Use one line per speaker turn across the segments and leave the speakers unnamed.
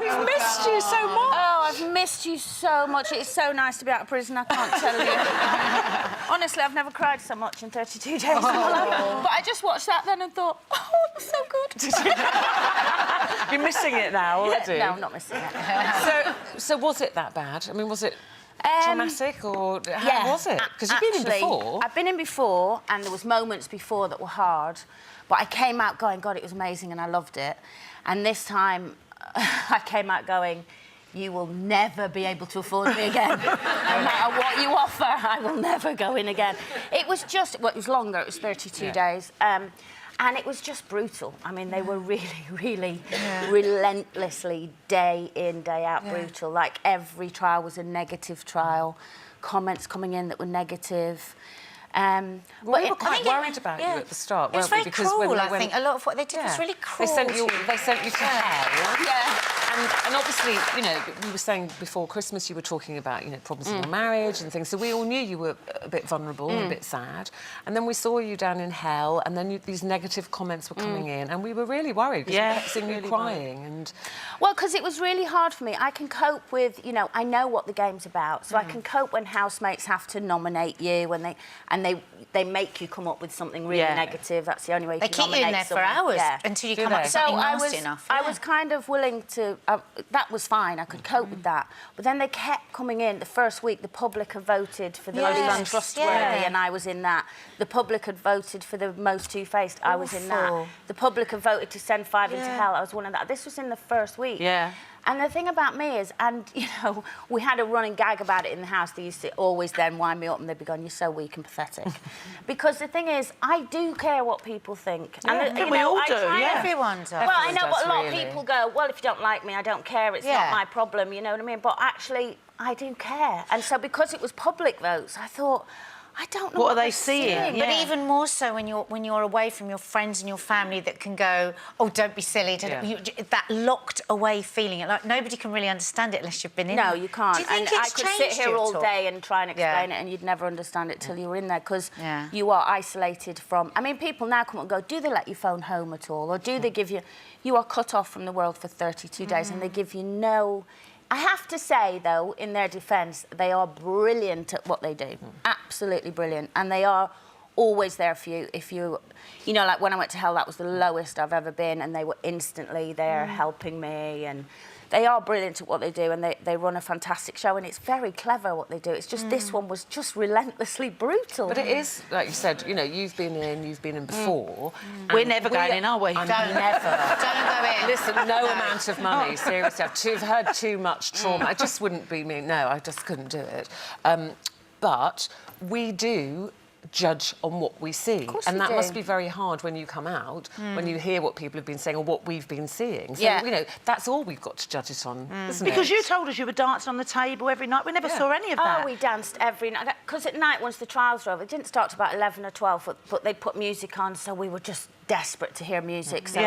We've missed you so much.
Oh, I've missed you so much. It's so nice to be out of prison, I can't tell you. Honestly, I've never cried so much in 32 days. But I just watched that then and thought, oh, it was so good.
You're missing it now already?
No, I'm not missing it.
So was it that bad? I mean, was it traumatic or how was it? Because you've been in before.
I've been in before, and there was moments before that were hard, but I came out going, God, it was amazing and I loved it. And this time, I came out going, you will never be able to afford me again. No matter what you offer, I will never go in again. It was just, well, it was longer, it was 32 days. And it was just brutal. I mean, they were really, really relentlessly, day in, day out brutal. Like, every trial was a negative trial. Comments coming in that were negative.
We were quite worried about you at the start,
weren't we? Because cruel, I think. A lot of what they did was really cruel.
They sent you to hell.
Yeah.
And obviously, you know, we were saying before Christmas you were talking about, you know, problems in your marriage and things, so we all knew you were a bit vulnerable and a bit sad. And then we saw you down in hell, and then these negative comments were coming in, and we were really worried because we kept seeing you crying. And
well, because it was really hard for me. I can cope with, you know, I know what the game's about, so I can cope when housemates have to nominate you and they make you come up with something really negative. That's the only way you can
keep you in there for hours until you come up with something nasty enough.
I was kind of willing to... that was fine, I could cope with that. But then they kept coming in. The first week, the public had voted for the most untrustworthy, and I was in that. The public had voted for the most two-faced, I was in that. The public had voted to send 5 into hell, I was one of that. This was in the first week. And the thing about me is, and, you know, we had a running gag about it in the house. They used to always then wind me up and they'd be going, you're so weak and pathetic. Because the thing is, I do care what people think. And
we all do,
Everyone does.
Well, I know, but a lot of people go, well, if you don't like me, I don't care. It's not my problem, you know what I mean? But actually, I do care. And so because it was public votes, I thought... I don't know what
are they seeing?
But even more so when you're away from your friends and your family that can go, oh, don't be silly. That locked away feeling, like nobody can really understand it unless you've been in it.
No, you can't.
Do you think
I could sit here all day and try and explain it, and you'd never understand it till you were in there, because you are isolated from... I mean, people now come and go, do they let you phone home at all? Or do they give you... You are cut off from the world for 32 days and they give you no... I have to say, though, in their defence, they are brilliant at what they do. Absolutely brilliant. And they are always there for you if you... You know, like when I went to hell, that was the lowest I've ever been, and they were instantly there helping me. And they are brilliant at what they do, and they run a fantastic show, and it's very clever what they do. It's just this one was just relentlessly brutal.
But it is, like you said, you know, you've been in before.
We're never going in, are we?
Don't
go in.
Listen, no amount of money, seriously. I've heard too much trauma. It just wouldn't be me. No, I just couldn't do it. But we do judge on what we see, and that must be very hard when you come out, when you hear what people have been saying or what we've been seeing. So, you know, that's all we've got to judge it on, isn't it?
Because you told us you were dancing on the table every night. We never saw any of that.
Oh, we danced every night. Because at night, once the trials were over, it didn't start till about 11 or 12, but they put music on, so we were just desperate to hear music. So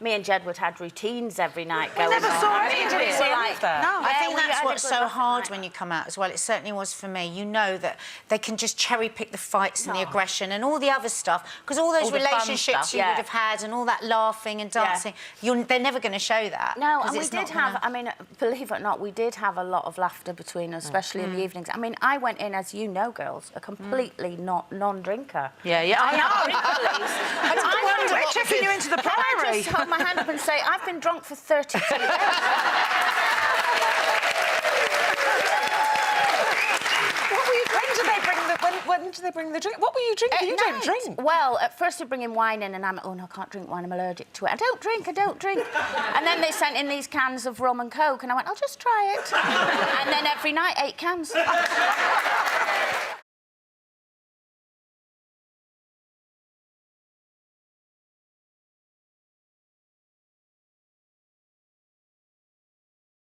me and Jedward had routines every night going on.
We never saw any of it.
I think that's what's so hard when you come out as well. It certainly was for me. You know that they can just cherry-pick the fights and the aggression and all the other stuff, because all those relationships you would have had and all that laughing and dancing, they're never going to show that.
No, and we did have, I mean, believe it or not, we did have a lot of laughter between us, especially in the evenings. I mean, I went in, as you know, girls, a completely non-drinker.
I know. We're checking you into the Priory.
I just hold my hand up and say, I've been drunk for 32 days.
When do they bring the drink? What were you drinking? You don't drink.
Well, at first they bring in wine in, and I'm like, oh, no, I can't drink wine, I'm allergic to it. I don't drink. And then they sent in these cans of rum and Coke, and I went, I'll just try it. And then every night, 8 cans.